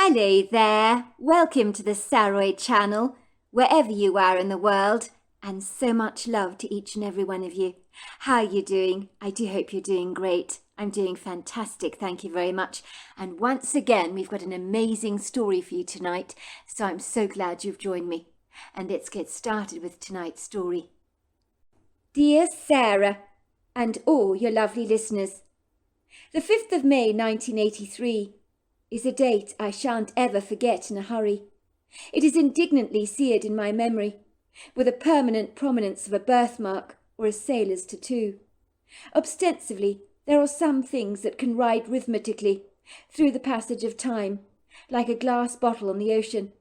Hello there, welcome to the Saroy channel, wherever you are in the world, and so much love to each and every one of you. How are you doing? I do hope you're doing great. I'm doing fantastic, thank you very much. And once again, we've got an amazing story for you tonight, so I'm so glad you've joined me. And let's get started with tonight's story. Dear Sarah, and all your lovely listeners, the 5th of May 1983 is a date I shan't ever forget in a hurry. It is indignantly seared in my memory, with a permanent prominence of a birthmark or a sailor's tattoo. Ostensibly, there are some things that can ride rhythmically through the passage of time, like a glass bottle on the ocean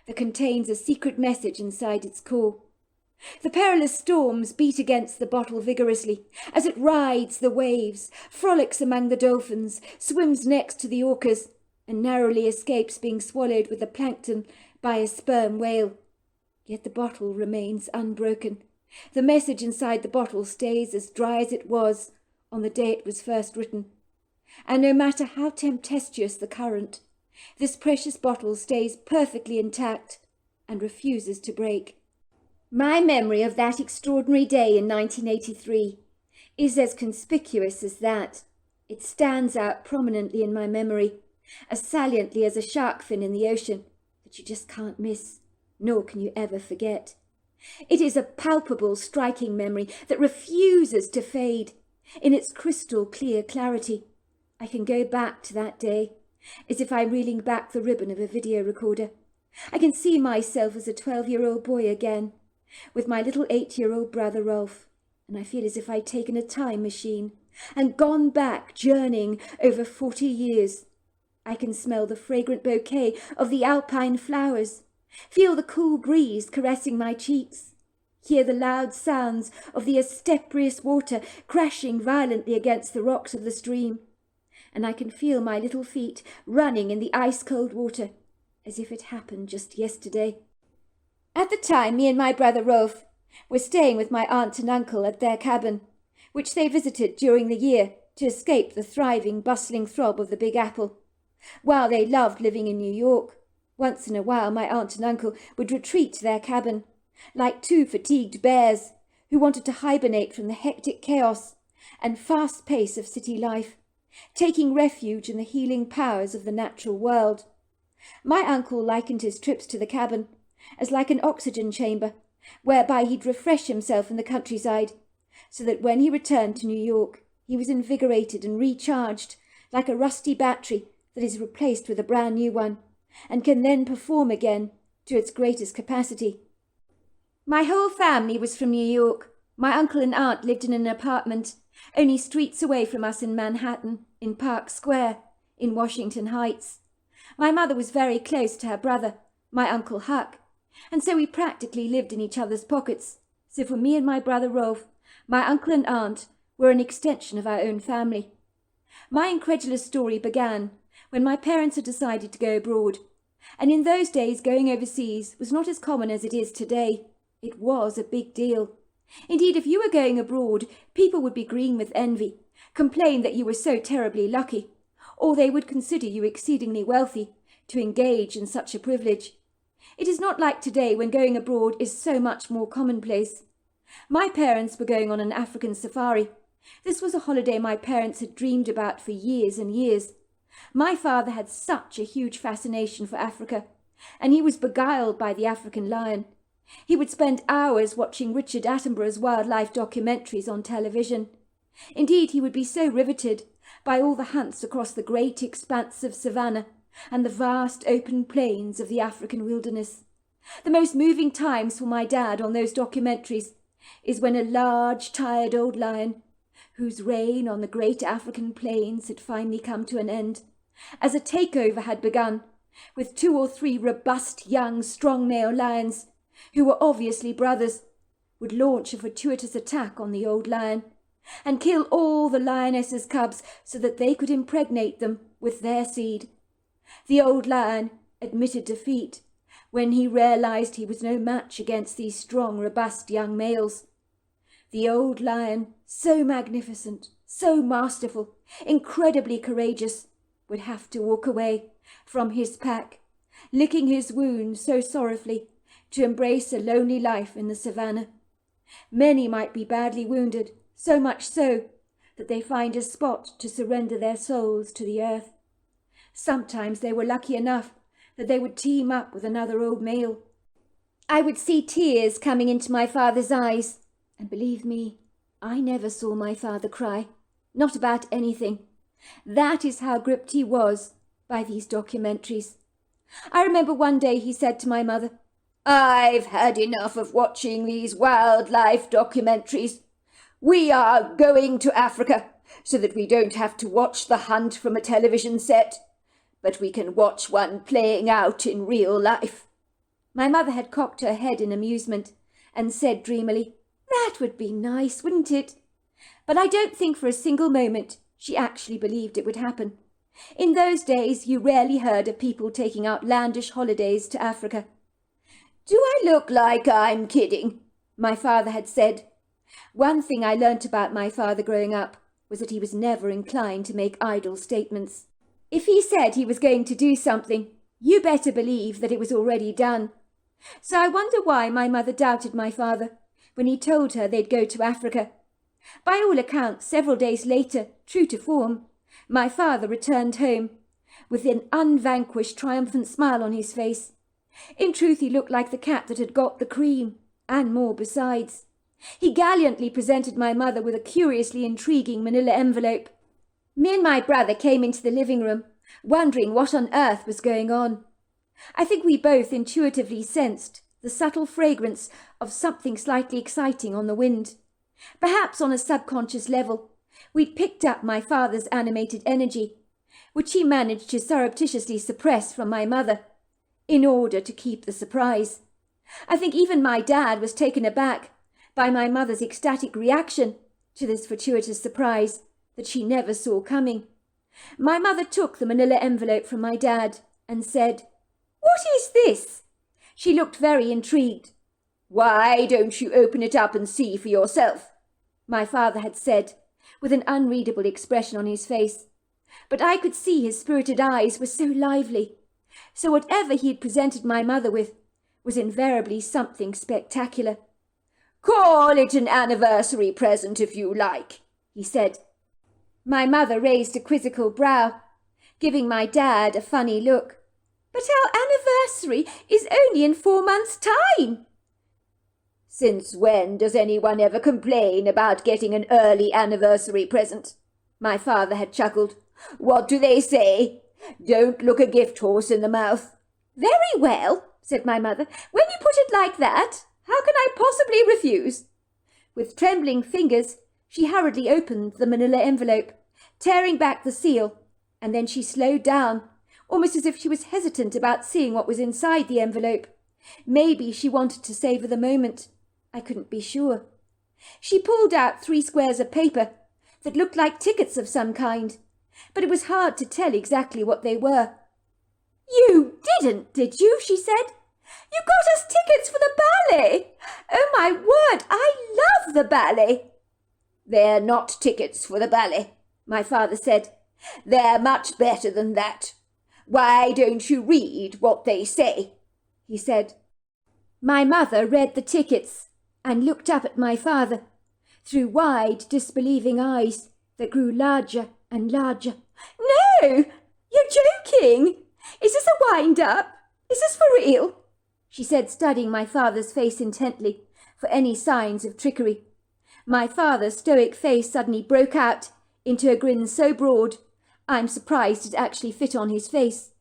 that contains a secret message inside its core. The perilous storms beat against the bottle vigorously as it rides the waves, frolics among the dolphins, swims next to the orcas, and narrowly escapes being swallowed with the plankton by a sperm whale. Yet the bottle remains unbroken. The message inside the bottle stays as dry as it was on the day it was first written. And no matter how tempestuous the current, this precious bottle stays perfectly intact and refuses to break. My memory of that extraordinary day in 1983 is as conspicuous as that. It stands out prominently in my memory, as saliently as a shark fin in the ocean that you just can't miss, nor can you ever forget. It is a palpable, striking memory that refuses to fade. In its crystal clear clarity, I can go back to that day as if I'm reeling back the ribbon of a video recorder. I can see myself as a 12-year-old boy again, with my little 8-year-old brother Rolf, and I feel as if I'd taken a time machine and gone back, journeying over 40 years. I can smell the fragrant bouquet of the alpine flowers, feel the cool breeze caressing my cheeks, hear the loud sounds of the obstreperous water crashing violently against the rocks of the stream, and I can feel my little feet running in the ice-cold water, as if it happened just yesterday. At the time, me and my brother Rolf were staying with my aunt and uncle at their cabin, which they visited during the year to escape the thriving, bustling throb of the Big Apple. While they loved living in New York, once in a while my aunt and uncle would retreat to their cabin, like two fatigued bears who wanted to hibernate from the hectic chaos and fast pace of city life, taking refuge in the healing powers of the natural world. My uncle likened his trips to the cabin as like an oxygen chamber, whereby he'd refresh himself in the countryside, so that when he returned to New York he was invigorated and recharged, like a rusty battery that is replaced with a brand new one, and can then perform again to its greatest capacity. My whole family was from New York. My uncle and aunt lived in an apartment only streets away from us in Manhattan, in Park Square, in Washington Heights. My mother was very close to her brother, my Uncle Huck, and so we practically lived in each other's pockets. So for me and my brother Rolf, my uncle and aunt were an extension of our own family. My incredulous story began when my parents had decided to go abroad, and in those days going overseas was not as common as it is today. It was a big deal. Indeed, if you were going abroad, people would be green with envy, complain that you were so terribly lucky, or they would consider you exceedingly wealthy to engage in such a privilege. It is not like today, when going abroad is so much more commonplace. My parents were going on an African safari. This was a holiday my parents had dreamed about for years and years. My father had such a huge fascination for Africa, and he was beguiled by the African lion. He would spend hours watching Richard Attenborough's wildlife documentaries on television. Indeed, he would be so riveted by all the hunts across the great expanse of savannah and the vast open plains of the African wilderness. The most moving times for my dad on those documentaries is when a large, tired old lion, whose reign on the great African plains had finally come to an end, as a takeover had begun, with 2 or 3 robust, young, strong male lions, who were obviously brothers, would launch a fortuitous attack on the old lion, and kill all the lioness's cubs so that they could impregnate them with their seed. The old lion admitted defeat when he realized he was no match against these strong, robust young males. The old lion, so magnificent, so masterful, incredibly courageous, would have to walk away from his pack, licking his wounds so sorrowfully, to embrace a lonely life in the savannah. Many might be badly wounded, so much so that they find a spot to surrender their souls to the earth. Sometimes they were lucky enough that they would team up with another old male. I would see tears coming into my father's eyes, and believe me, I never saw my father cry, not about anything. That is how gripped he was by these documentaries. I remember one day he said to my mother, "I've had enough of watching these wildlife documentaries. We are going to Africa so that we don't have to watch the hunt from a television set, but we can watch one playing out in real life." My mother had cocked her head in amusement and said dreamily, "That would be nice, wouldn't it?" But I don't think for a single moment she actually believed it would happen. In those days you rarely heard of people taking outlandish holidays to Africa. "Do I look like I'm kidding?" my father had said. One thing I learnt about my father growing up was that he was never inclined to make idle statements. If he said he was going to do something, you better believe that it was already done. So I wonder why my mother doubted my father when he told her they'd go to Africa. By all accounts, several days later, true to form, my father returned home with an unvanquished triumphant smile on his face. In truth, he looked like the cat that had got the cream, and more besides. He gallantly presented my mother with a curiously intriguing manila envelope. Me and my brother came into the living room, wondering what on earth was going on. I think we both intuitively sensed the subtle fragrance of something slightly exciting on the wind. Perhaps on a subconscious level, we'd picked up my father's animated energy, which he managed to surreptitiously suppress from my mother, in order to keep the surprise. I think even my dad was taken aback by my mother's ecstatic reaction to this fortuitous surprise that she never saw coming. My mother took the manila envelope from my dad and said, "What is this?" She looked very intrigued. "Why don't you open it up and see for yourself?" my father had said, with an unreadable expression on his face. But I could see his spirited eyes were so lively. So whatever he had presented my mother with was invariably something spectacular. "Call it an anniversary present if you like," he said. My mother raised a quizzical brow, giving my dad a funny look. "But our anniversary is only in 4 months' time." "Since when does anyone ever complain about getting an early anniversary present?" my father had chuckled. "What do they say? Don't look a gift horse in the mouth." "Very well," said my mother. "When you put it like that, how can I possibly refuse?" With trembling fingers, she hurriedly opened the manila envelope, tearing back the seal, and then she slowed down, almost as if she was hesitant about seeing what was inside the envelope. Maybe she wanted to savour the moment. I couldn't be sure. She pulled out 3 squares of paper that looked like tickets of some kind, but it was hard to tell exactly what they were. "You didn't, did you?" she said. "You got us tickets for the ballet! Oh, my word, I love the ballet!" "They're not tickets for the ballet," my father said. "They're much better than that. Why don't you read what they say?" he said. My mother read the tickets and looked up at my father through wide, disbelieving eyes that grew larger and larger. "No, you're joking! Is this a wind-up? Is this for real?" she said, studying my father's face intently for any signs of trickery. My father's stoic face suddenly broke out into a grin so broad, I'm surprised it actually fit on his face.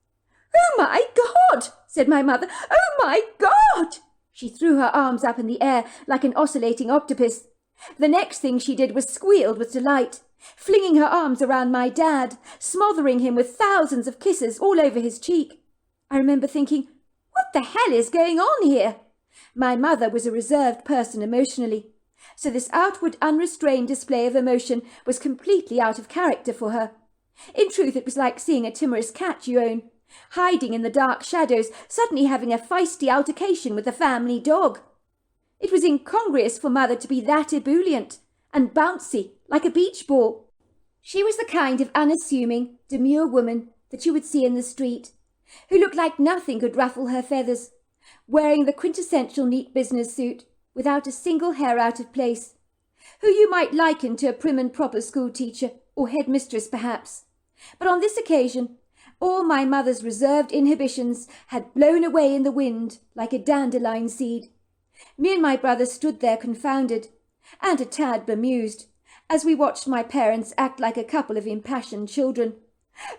"Oh, my God!" said my mother. "Oh, my God!" She threw her arms up in the air like an oscillating octopus. The next thing she did was squealed with delight, flinging her arms around my dad, smothering him with thousands of kisses all over his cheek. I remember thinking, what the hell is going on here? My mother was a reserved person emotionally, so this outward unrestrained display of emotion was completely out of character for her. In truth, it was like seeing a timorous cat you own, hiding in the dark shadows, suddenly having a feisty altercation with a family dog. It was incongruous for mother to be that ebullient and bouncy like a beach ball. She was the kind of unassuming, demure woman that you would see in the street, who looked like nothing could ruffle her feathers, wearing the quintessential neat business suit, without a single hair out of place, who you might liken to a prim and proper school teacher or headmistress perhaps. But on this occasion, all my mother's reserved inhibitions had blown away in the wind like a dandelion seed. Me and my brother stood there confounded, and a tad bemused, as we watched my parents act like a couple of impassioned children.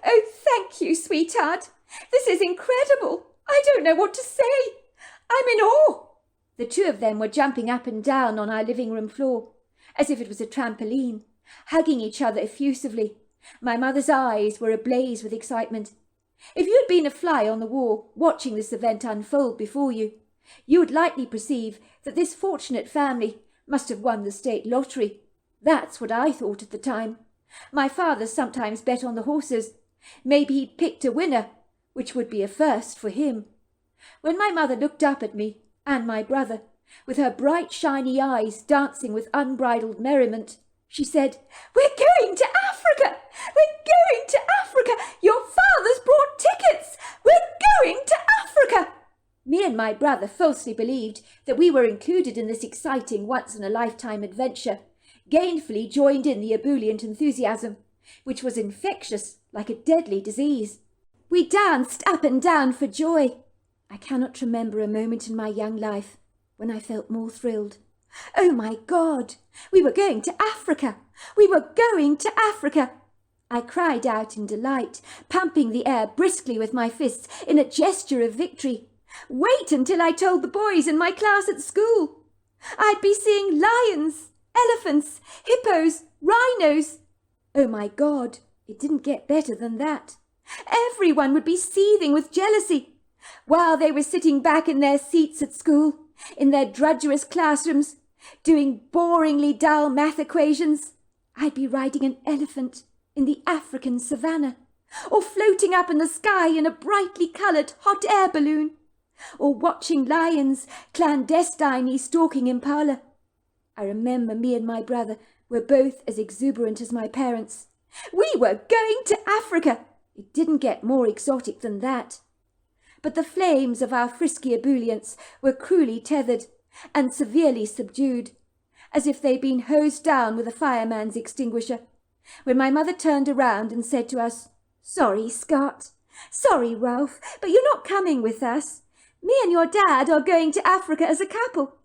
"Oh, thank you, sweetheart. This is incredible. I don't know what to say. I'm in awe." The two of them were jumping up and down on our living room floor, as if it was a trampoline, hugging each other effusively. My mother's eyes were ablaze with excitement. If you had been a fly on the wall watching this event unfold before you, you would likely perceive that this fortunate family must have won the state lottery. That's what I thought at the time. My father sometimes bet on the horses. Maybe he'd picked a winner, which would be a first for him. When my mother looked up at me and my brother, with her bright shiny eyes dancing with unbridled merriment, she said, "We're going to Africa! We're going to Africa! Your father's bought tickets! We're going to Africa!" Me and my brother falsely believed that we were included in this exciting once-in-a-lifetime adventure, gainfully joined in the ebullient enthusiasm, which was infectious like a deadly disease. We danced up and down for joy. I cannot remember a moment in my young life when I felt more thrilled. Oh my God! We were going to Africa! We were going to Africa! I cried out in delight, pumping the air briskly with my fists in a gesture of victory. Wait until I told the boys in my class at school. I'd be seeing lions, elephants, hippos, rhinos. Oh my God, it didn't get better than that. Everyone would be seething with jealousy. While they were sitting back in their seats at school, in their drudgerous classrooms, doing boringly dull math equations, I'd be riding an elephant in the African savannah, or floating up in the sky in a brightly coloured hot air balloon, or watching lions clandestinely stalking impala. I remember me and my brother were both as exuberant as my parents. We were going to Africa! It didn't get more exotic than that. But the flames of our frisky ebullience were cruelly tethered and severely subdued, as if they'd been hosed down with a fireman's extinguisher, when my mother turned around and said to us, "Sorry, Scott. Sorry, Ralph, but you're not coming with us. Me and your dad are going to Africa as a couple.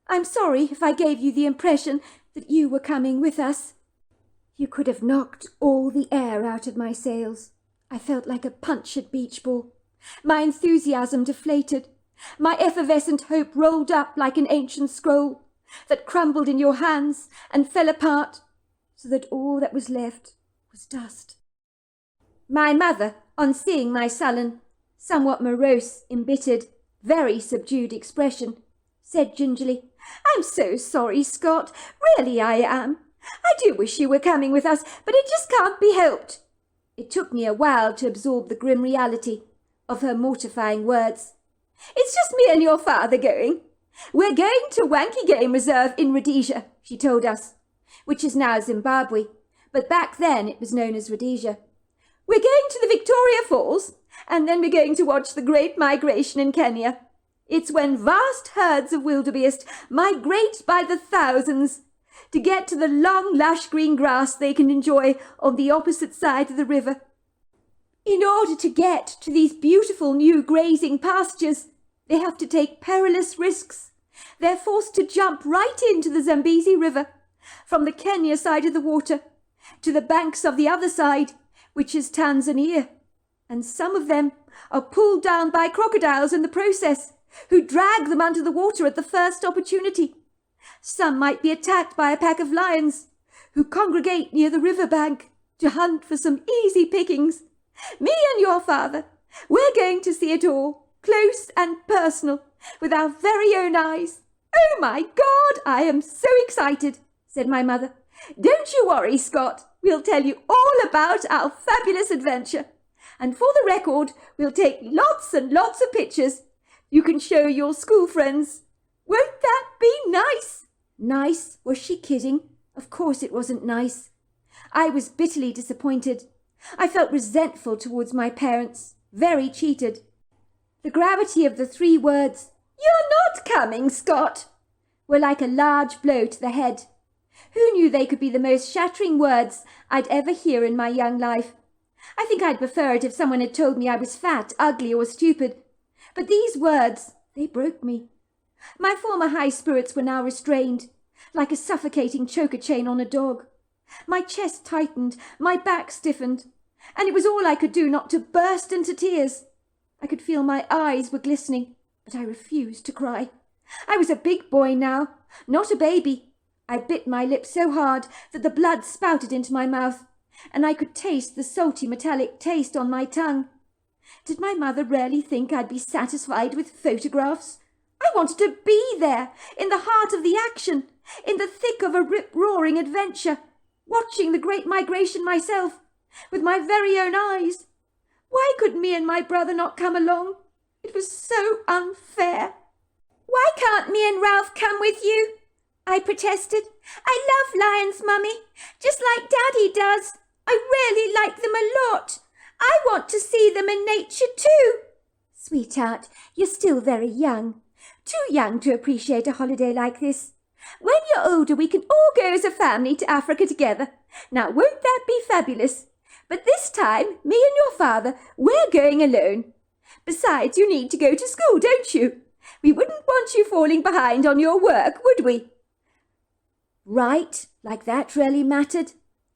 I'm sorry if I gave you the impression that you were coming with us." You could have knocked all the air out of my sails. I felt like a punctured beach ball. My enthusiasm deflated. My effervescent hope rolled up like an ancient scroll that crumbled in your hands and fell apart, so that all that was left was dust. My mother, on seeing my sullen, somewhat morose, embittered, very subdued expression, said gingerly, "I'm so sorry, Scott. Really I am. I do wish you were coming with us, but it just can't be helped." It took me a while to absorb the grim reality of her mortifying words. "It's just me and your father going. We're going to Wanky Game Reserve in Rhodesia," she told us, which is now Zimbabwe, but back then it was known as Rhodesia. "We're going to the Victoria Falls, and then we're going to watch the Great Migration in Kenya. It's when vast herds of wildebeest migrate by the thousands to get to the long, lush green grass they can enjoy on the opposite side of the river. In order to get to these beautiful new grazing pastures, they have to take perilous risks. They're forced to jump right into the Zambezi River from the Kenya side of the water to the banks of the other side, which is Tanzania. And some of them are pulled down by crocodiles in the process, who drag them under the water at the first opportunity. Some might be attacked by a pack of lions, who congregate near the river bank to hunt for some easy pickings. Me and your father, we're going to see it all, close and personal, with our very own eyes. Oh my God, I am so excited," said my mother. "Don't you worry, Scott. We'll tell you all about our fabulous adventure. And for the record, we'll take lots and lots of pictures. You can show your school friends. Won't that be nice?" Nice? Was she kidding? Of course it wasn't nice. I was bitterly disappointed. I felt resentful towards my parents, very cheated. The gravity of the 3 words, "You're not coming, Scott," were like a large blow to the head. Who knew they could be the most shattering words I'd ever hear in my young life? I think I'd prefer it if someone had told me I was fat, ugly, or stupid. But these words, they broke me. My former high spirits were now restrained, like a suffocating choker chain on a dog. My chest tightened, my back stiffened, and it was all I could do not to burst into tears. I could feel my eyes were glistening, but I refused to cry. I was a big boy now, not a baby. I bit my lip so hard that the blood spouted into my mouth, and I could taste the salty metallic taste on my tongue. Did my mother really think I'd be satisfied with photographs? I wanted to be there, in the heart of the action, in the thick of a rip-roaring adventure, watching the Great Migration myself, with my very own eyes. Why could me and my brother not come along? It was so unfair. "Why can't me and Ralph come with you?" I protested. "I love lions, Mummy, just like Daddy does. I really like them a lot. I want to see them in nature too." "Sweetheart, you're still very young. Too young to appreciate a holiday like this. When you're older, we can all go as a family to Africa together. Now, won't that be fabulous? But this time, me and your father, we're going alone. Besides, you need to go to school, don't you? We wouldn't want you falling behind on your work, would we?" Right, like that really mattered.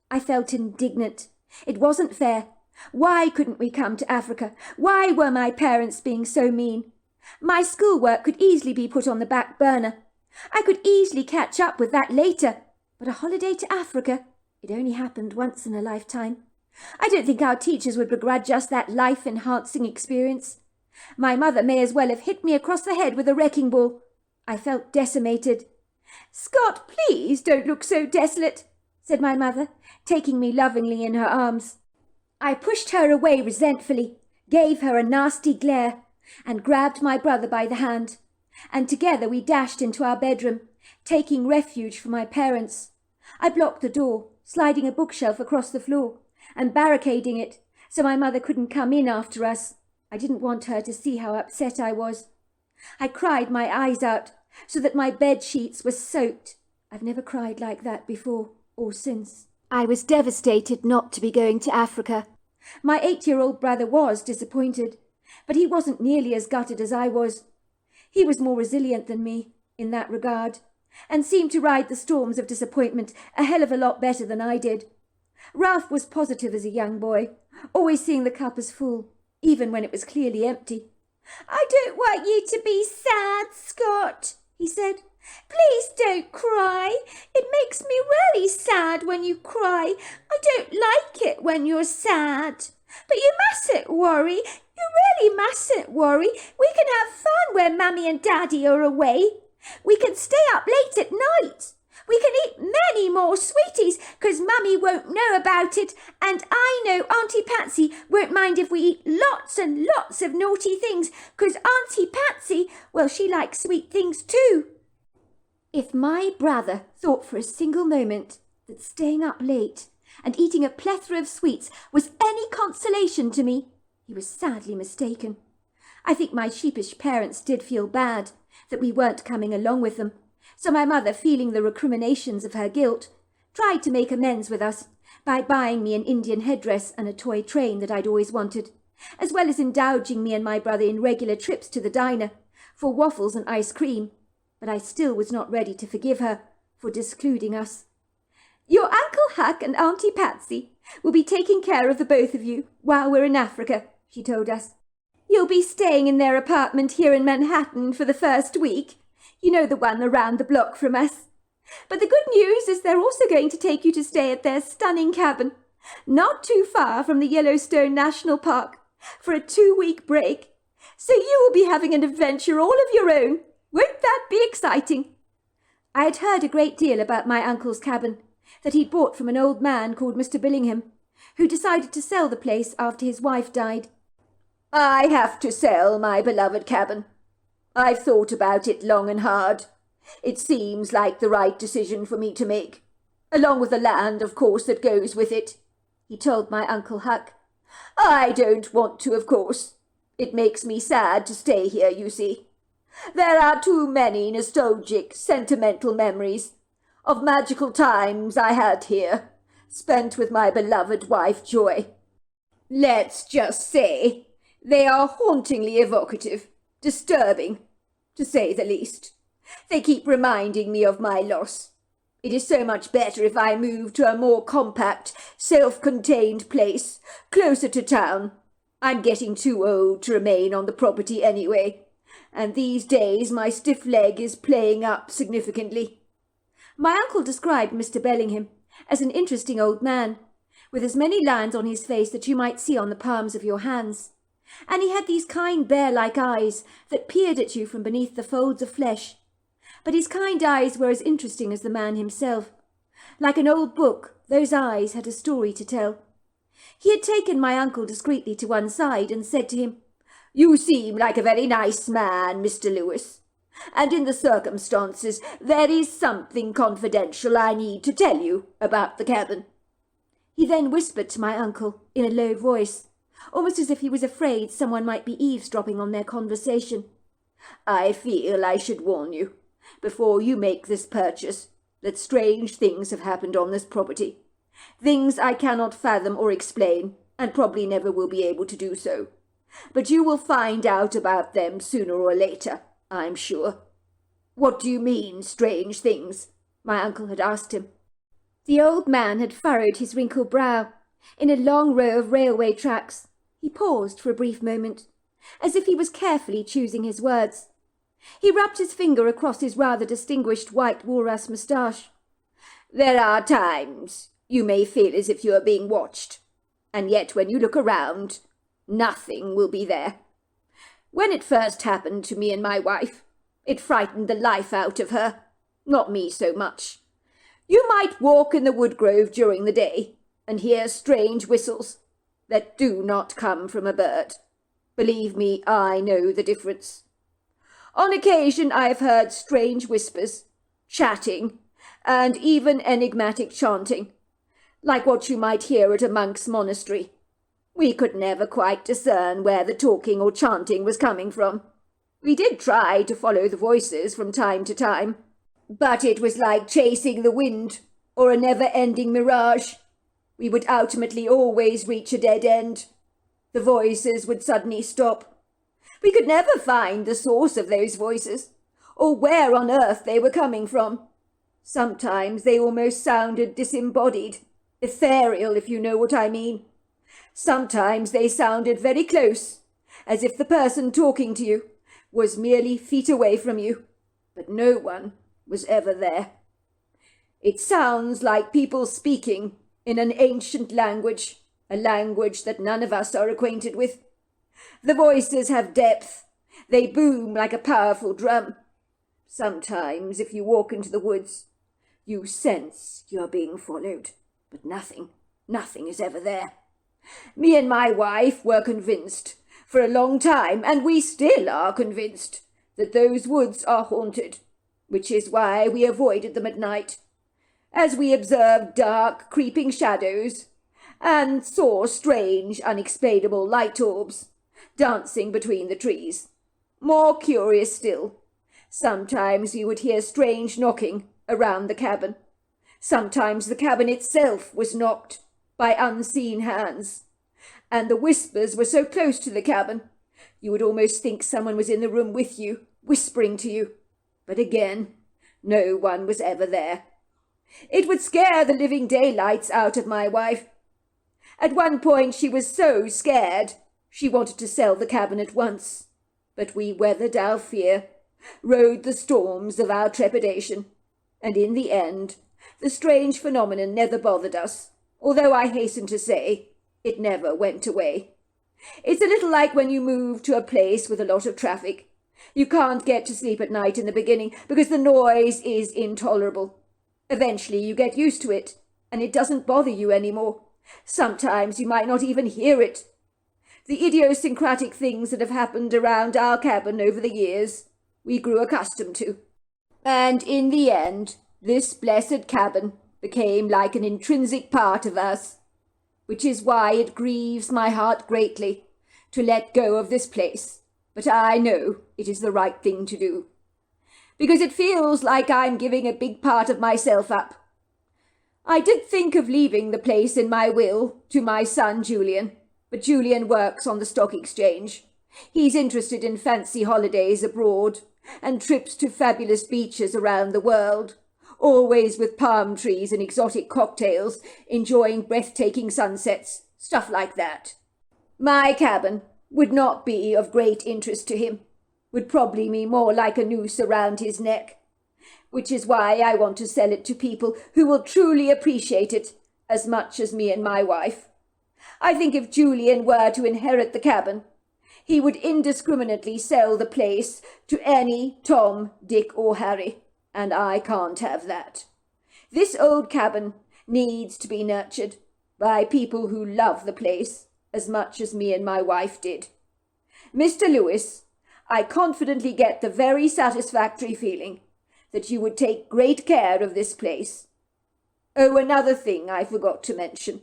I felt indignant. It wasn't fair. Why couldn't we come to Africa? Why were my parents being so mean? My schoolwork could easily be put on the back burner. I could easily catch up with that later. But a holiday to Africa, it only happened once in a lifetime. I don't think our teachers would begrudge us that life-enhancing experience. My mother may as well have hit me across the head with a wrecking ball. I felt decimated. "Scott, please don't look so desolate," said my mother, taking me lovingly in her arms. I pushed her away resentfully, gave her a nasty glare, and grabbed my brother by the hand. And together we dashed into our bedroom, taking refuge from my parents. I blocked the door, sliding a bookshelf across the floor, and barricading it so my mother couldn't come in after us. I didn't want her to see how upset I was. I cried my eyes out so that my bed sheets were soaked. I've never cried like that before or since. I was devastated not to be going to Africa. My 8-year-old brother was disappointed, but he wasn't nearly as gutted as I was. He was more resilient than me in that regard, and seemed to ride the storms of disappointment a hell of a lot better than I did. Ralph was positive as a young boy, always seeing the cup as full, even when it was clearly empty. "I don't want you to be sad, Scott," he said. "Please don't cry. It makes me really sad when you cry. I don't like it when you're sad. But you mustn't worry. You really mustn't worry. We can have fun when Mummy and Daddy are away. We can stay up late at night. We can eat many more sweeties, 'cause Mummy won't know about it, and I know Auntie Patsy won't mind if we eat lots and lots of naughty things, 'cause Auntie Patsy, well, she likes sweet things too." If my brother thought for a single moment that staying up late and eating a plethora of sweets was any consolation to me, he was sadly mistaken. I think my sheepish parents did feel bad that we weren't coming along with them, so my mother, feeling the recriminations of her guilt, tried to make amends with us by buying me an Indian headdress and a toy train that I'd always wanted, as well as indulging me and my brother in regular trips to the diner for waffles and ice cream. But I still was not ready to forgive her for discluding us. "Your Uncle Huck and Auntie Patsy will be taking care of the both of you while we're in Africa," she told us. "You'll be staying in their apartment here in Manhattan for the first week. You know, the one around the block from us. But the good news is they're also going to take you to stay at their stunning cabin, not too far from the Yellowstone National Park, for a 2-week break. So you will be having an adventure all of your own. Won't that be exciting?" I had heard a great deal about my uncle's cabin, that he'd bought from an old man called Mr. Billingham, who decided to sell the place after his wife died. "I have to sell my beloved cabin. I've thought about it long and hard. It seems like the right decision for me to make, along with the land, of course, that goes with it," he told my Uncle Huck. "I don't want to, of course. It makes me sad to stay here, you see. There are too many nostalgic, sentimental memories of magical times I had here, spent with my beloved wife Joy. Let's just say they are hauntingly evocative, disturbing, to say the least. They keep reminding me of my loss. It is so much better if I move to a more compact, self-contained place, closer to town. I'm getting too old to remain on the property anyway, and these days my stiff leg is playing up significantly." My uncle described Mr. Bellingham as an interesting old man, with as many lines on his face that you might see on the palms of your hands. And he had these kind bear-like eyes that peered at you from beneath the folds of flesh. But his kind eyes were as interesting as the man himself. Like an old book, those eyes had a story to tell. He had taken my uncle discreetly to one side and said to him, "You seem like a very nice man, Mr. Lewis, and in the circumstances there is something confidential I need to tell you about the cabin." He then whispered to my uncle in a low voice, almost as if he was afraid someone might be eavesdropping on their conversation. "I feel I should warn you, before you make this purchase, that strange things have happened on this property. Things I cannot fathom or explain, and probably never will be able to do so. But you will find out about them sooner or later, I'm sure." "What do you mean, strange things?" my uncle had asked him. The old man had furrowed his wrinkled brow. In a long row of railway tracks, he paused for a brief moment, as if he was carefully choosing his words. He rubbed his finger across his rather distinguished white walrus moustache. "There are times you may feel as if you are being watched, and yet when you look around, nothing will be there. When it first happened to me and my wife, it frightened the life out of her. Not me so much. You might walk in the wood grove during the day and hear strange whistles that do not come from a bird. Believe me, I know the difference. On occasion I have heard strange whispers, chatting, and even enigmatic chanting, like what you might hear at a monk's monastery. We could never quite discern where the talking or chanting was coming from. We did try to follow the voices from time to time, but it was like chasing the wind or a never-ending mirage. We would ultimately always reach a dead end. The voices would suddenly stop. We could never find the source of those voices, or where on earth they were coming from. Sometimes they almost sounded disembodied, ethereal, if you know what I mean. Sometimes they sounded very close, as if the person talking to you was merely feet away from you, but no one was ever there. It sounds like people speaking in an ancient language, a language that none of us are acquainted with. The voices have depth. They boom like a powerful drum. Sometimes, if you walk into the woods, you sense you are being followed, but nothing is ever there. Me and my wife were convinced for a long time, and we still are convinced, that those woods are haunted, which is why we avoided them at night, as we observed dark, creeping shadows, and saw strange, unexplainable light orbs dancing between the trees. More curious still, sometimes we would hear strange knocking around the cabin. Sometimes the cabin itself was knocked by unseen hands, and the whispers were so close to the cabin, you would almost think someone was in the room with you, whispering to you. But again, no one was ever there. It would scare the living daylights out of my wife. At one point she was so scared she wanted to sell the cabin at once. But we weathered our fear, rode the storms of our trepidation, and in the end the strange phenomenon never bothered us, although I hasten to say it never went away. It's a little like when you move to a place with a lot of traffic. You can't get to sleep at night in the beginning because the noise is intolerable. Eventually you get used to it, and it doesn't bother you anymore. Sometimes you might not even hear it. The idiosyncratic things that have happened around our cabin over the years, we grew accustomed to. And in the end, this blessed cabin became like an intrinsic part of us. which is why it grieves my heart greatly to let go of this place. But I know it is the right thing to do, because it feels like I'm giving a big part of myself up. I did think of leaving the place in my will to my son Julian, but Julian works on the stock exchange. He's interested in fancy holidays abroad and trips to fabulous beaches around the world, always with palm trees and exotic cocktails, enjoying breathtaking sunsets, stuff like that. My cabin would not be of great interest to him, would probably be more like a noose around his neck, which is why I want to sell it to people who will truly appreciate it as much as me and my wife. I think if Julian were to inherit the cabin, he would indiscriminately sell the place to any Tom, Dick or Harry, and I can't have that. This old cabin needs to be nurtured by people who love the place as much as me and my wife did. Mr. Lewis, I confidently get the very satisfactory feeling that you would take great care of this place. Oh, another thing I forgot to mention.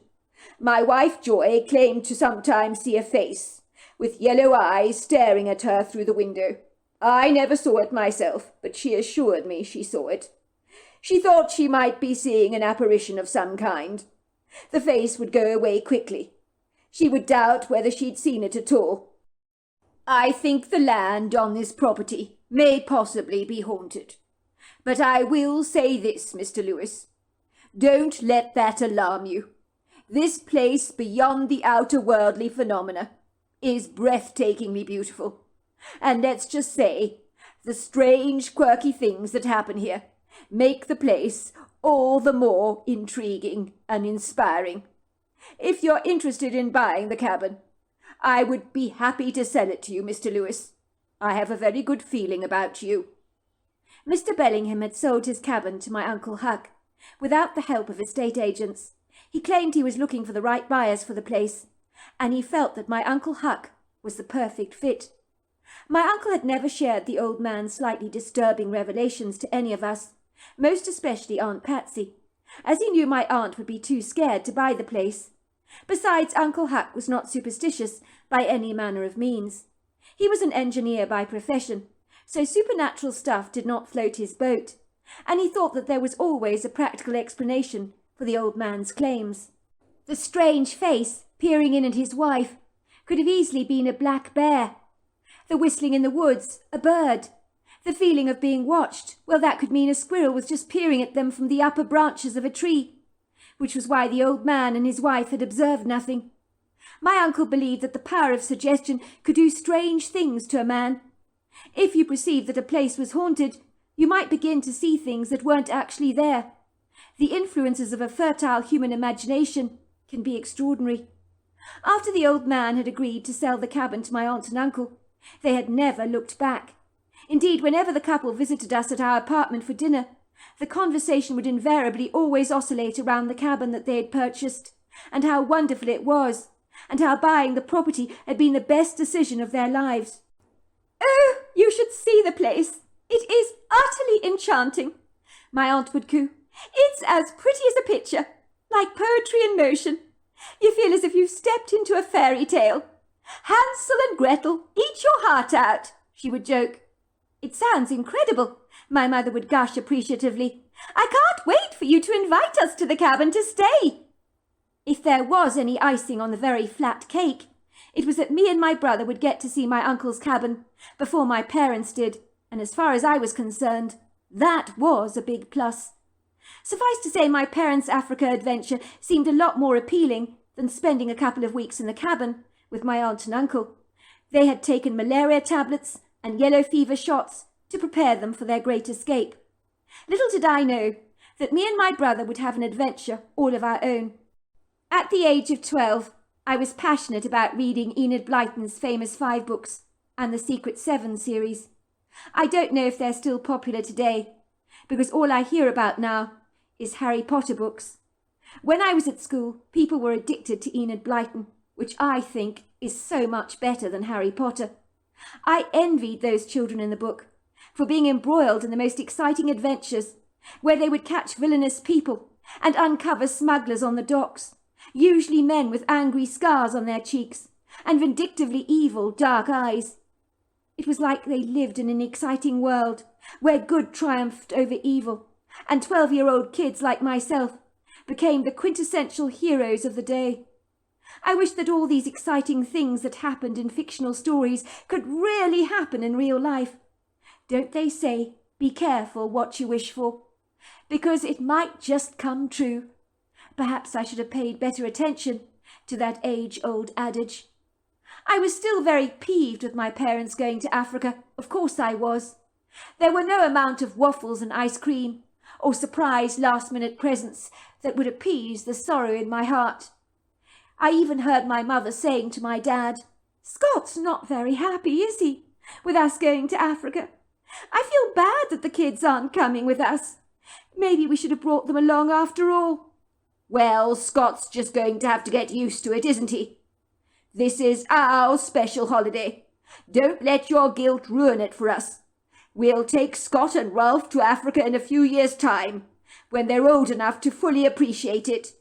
My wife Joy claimed to sometimes see a face with yellow eyes staring at her through the window. I never saw it myself, but she assured me she saw it. She thought she might be seeing an apparition of some kind. The face would go away quickly. She would doubt whether she'd seen it at all. I think the land on this property may possibly be haunted. But I will say this, Mr. Lewis. Don't let that alarm you. This place beyond the outer worldly phenomena is breathtakingly beautiful. And let's just say, the strange, quirky things that happen here make the place all the more intriguing and inspiring. If you're interested in buying the cabin, I would be happy to sell it to you, Mr. Lewis. I have a very good feeling about you. Mr. Bellingham had sold his cabin to my Uncle Huck, without the help of estate agents. He claimed he was looking for the right buyers for the place, and he felt that my Uncle Huck was the perfect fit. My uncle had never shared the old man's slightly disturbing revelations to any of us, most especially Aunt Patsy, as he knew my aunt would be too scared to buy the place. Besides, Uncle Huck was not superstitious by any manner of means. He was an engineer by profession, so supernatural stuff did not float his boat, and he thought that there was always a practical explanation for the old man's claims. The strange face peering in at his wife could have easily been a black bear. The whistling in the woods, a bird. The feeling of being watched, well, that could mean a squirrel was just peering at them from the upper branches of a tree, which was why the old man and his wife had observed nothing. My uncle believed that the power of suggestion could do strange things to a man. If you perceived that a place was haunted, you might begin to see things that weren't actually there. The influences of a fertile human imagination can be extraordinary. After the old man had agreed to sell the cabin to my aunt and uncle, they had never looked back. Indeed, whenever the couple visited us at our apartment for dinner, the conversation would invariably always oscillate around the cabin that they had purchased, and how wonderful it was, and how buying the property had been the best decision of their lives. "Oh, you should see the place. It is utterly enchanting," my aunt would coo. "It's as pretty as a picture, like poetry in motion. You feel as if you've stepped into a fairy tale. Hansel and Gretel, eat your heart out," she would joke. "It sounds incredible," my mother would gush appreciatively. "I can't wait for you to invite us to the cabin to stay." If there was any icing on the very flat cake, it was that me and my brother would get to see my uncle's cabin before my parents did, and as far as I was concerned, that was a big plus. Suffice to say, my parents' Africa adventure seemed a lot more appealing than spending a couple of weeks in the cabin with my aunt and uncle. They had taken malaria tablets and yellow fever shots to prepare them for their great escape. Little did I know that me and my brother would have an adventure all of our own. At the age of 12, I was passionate about reading Enid Blyton's famous 5 books and the Secret 7 series. I don't know if they're still popular today, because all I hear about now is Harry Potter books. When I was at school, people were addicted to Enid Blyton, which I think is so much better than Harry Potter. I envied those children in the book for being embroiled in the most exciting adventures, where they would catch villainous people and uncover smugglers on the docks, usually men with angry scars on their cheeks and vindictively evil dark eyes. It was like they lived in an exciting world where good triumphed over evil, and 12-year-old kids like myself became the quintessential heroes of the day. I wish that all these exciting things that happened in fictional stories could really happen in real life. Don't they say, be careful what you wish for, because it might just come true. Perhaps I should have paid better attention to that age-old adage. I was still very peeved with my parents going to Africa. Of course I was. There were no amount of waffles and ice cream, or surprise last-minute presents that would appease the sorrow in my heart. I even heard my mother saying to my dad, "Scott's not very happy, is he, with us going to Africa? I feel bad that the kids aren't coming with us. Maybe we should have brought them along after all." "Well, Scott's just going to have to get used to it, isn't he? This is our special holiday. Don't let your guilt ruin it for us. We'll take Scott and Ralph to Africa in a few years' time, when they're old enough to fully appreciate it.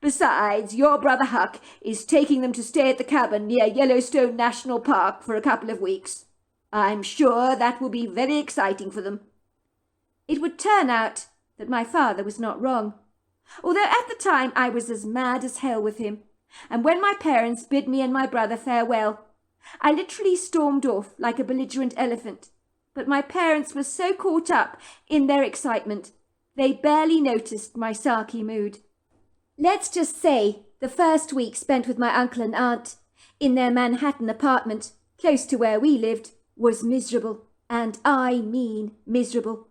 Besides, your brother Huck is taking them to stay at the cabin near Yellowstone National Park for a couple of weeks. I'm sure that will be very exciting for them." It would turn out that my father was not wrong, although at the time I was as mad as hell with him, and when my parents bid me and my brother farewell, I literally stormed off like a belligerent elephant. But my parents were so caught up in their excitement, they barely noticed my sulky mood. Let's just say the first week spent with my uncle and aunt in their Manhattan apartment, close to where we lived, was miserable, and I mean miserable.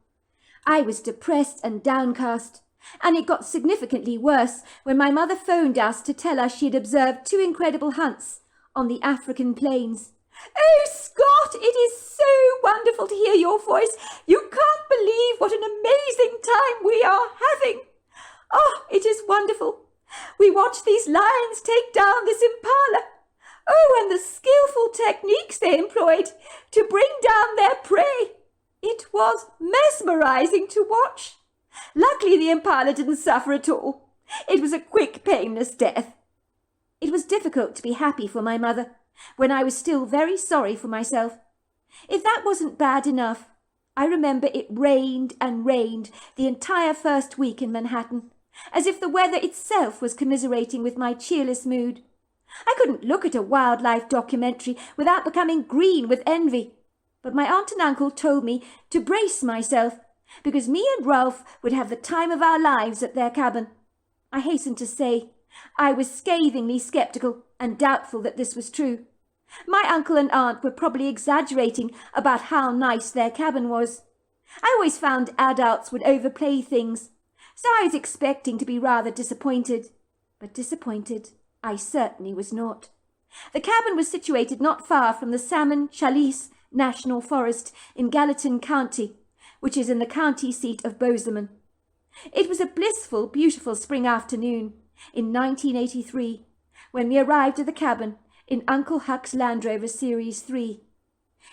I was depressed and downcast, and it got significantly worse when my mother phoned us to tell us she had observed 2 incredible hunts on the African plains. "Oh, Scott, it is so wonderful to hear your voice. You can't believe what an amazing time we are having. Oh, it is wonderful. We watched these lions take down this impala. Oh, and the skillful techniques they employed to bring down their prey. It was mesmerizing to watch. Luckily, the impala didn't suffer at all. It was a quick, painless death." It was difficult to be happy for my mother when I was still very sorry for myself. If that wasn't bad enough, I remember it rained and rained the entire first week in Manhattan, as if the weather itself was commiserating with my cheerless mood. I couldn't look at a wildlife documentary without becoming green with envy, but my aunt and uncle told me to brace myself, because me and Ralph would have the time of our lives at their cabin. I hasten to say I was scathingly sceptical and doubtful that this was true. My uncle and aunt were probably exaggerating about how nice their cabin was. I always found adults would overplay things, so I was expecting to be rather disappointed. But disappointed I certainly was not. The cabin was situated not far from the Salmon Chalice National Forest in Gallatin County, which is in the county seat of Bozeman. It was a blissful, beautiful spring afternoon in 1983 when we arrived at the cabin in Uncle Huck's Land Rover Series 3.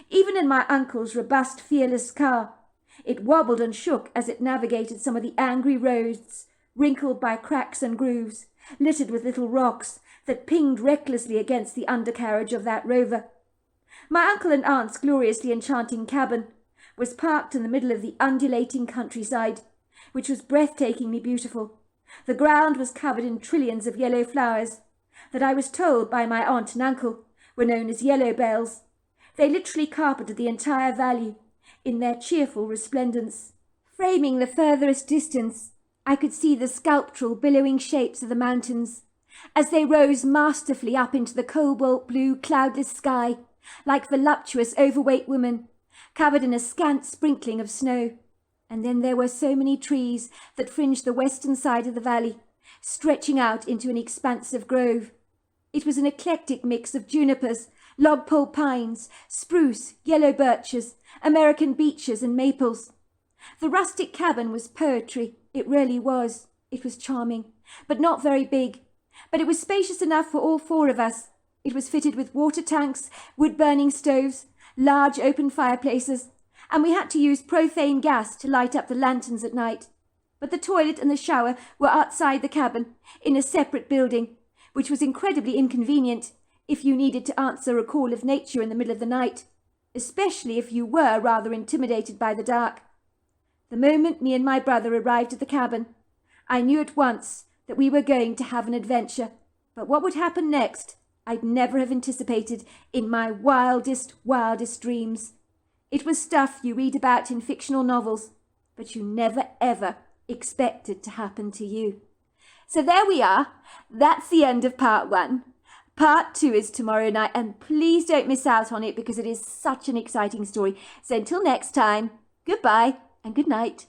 Even in my uncle's robust, fearless car, it wobbled and shook as it navigated some of the angry roads, wrinkled by cracks and grooves, littered with little rocks that pinged recklessly against the undercarriage of that rover. My uncle and aunt's gloriously enchanting cabin was parked in the middle of the undulating countryside, which was breathtakingly beautiful. The ground was covered in trillions of yellow flowers that I was told by my aunt and uncle were known as yellow bells. They literally carpeted the entire valley in their cheerful resplendence. Framing the furthest distance, I could see the sculptural billowing shapes of the mountains as they rose masterfully up into the cobalt blue cloudless sky like voluptuous overweight women covered in a scant sprinkling of snow. And then there were so many trees that fringed the western side of the valley, stretching out into an expansive grove. It was an eclectic mix of junipers, lodgepole pines, spruce, yellow birches, American beeches and maples. The rustic cabin was poetry. It really was. It was charming, but not very big. But it was spacious enough for all 4 of us. It was fitted with water tanks, wood-burning stoves, large open fireplaces, and we had to use profane gas to light up the lanterns at night. But the toilet and the shower were outside the cabin, in a separate building, which was incredibly inconvenient if you needed to answer a call of nature in the middle of the night, especially if you were rather intimidated by the dark. The moment me and my brother arrived at the cabin, I knew at once that we were going to have an adventure, but what would happen next I'd never have anticipated in my wildest dreams. It was stuff you read about in fictional novels, but you never ever expected to happen to you. So there we are. That's the end of part 1. Part 2 is tomorrow night, and please don't miss out on it because it is such an exciting story. So until next time, goodbye and good night.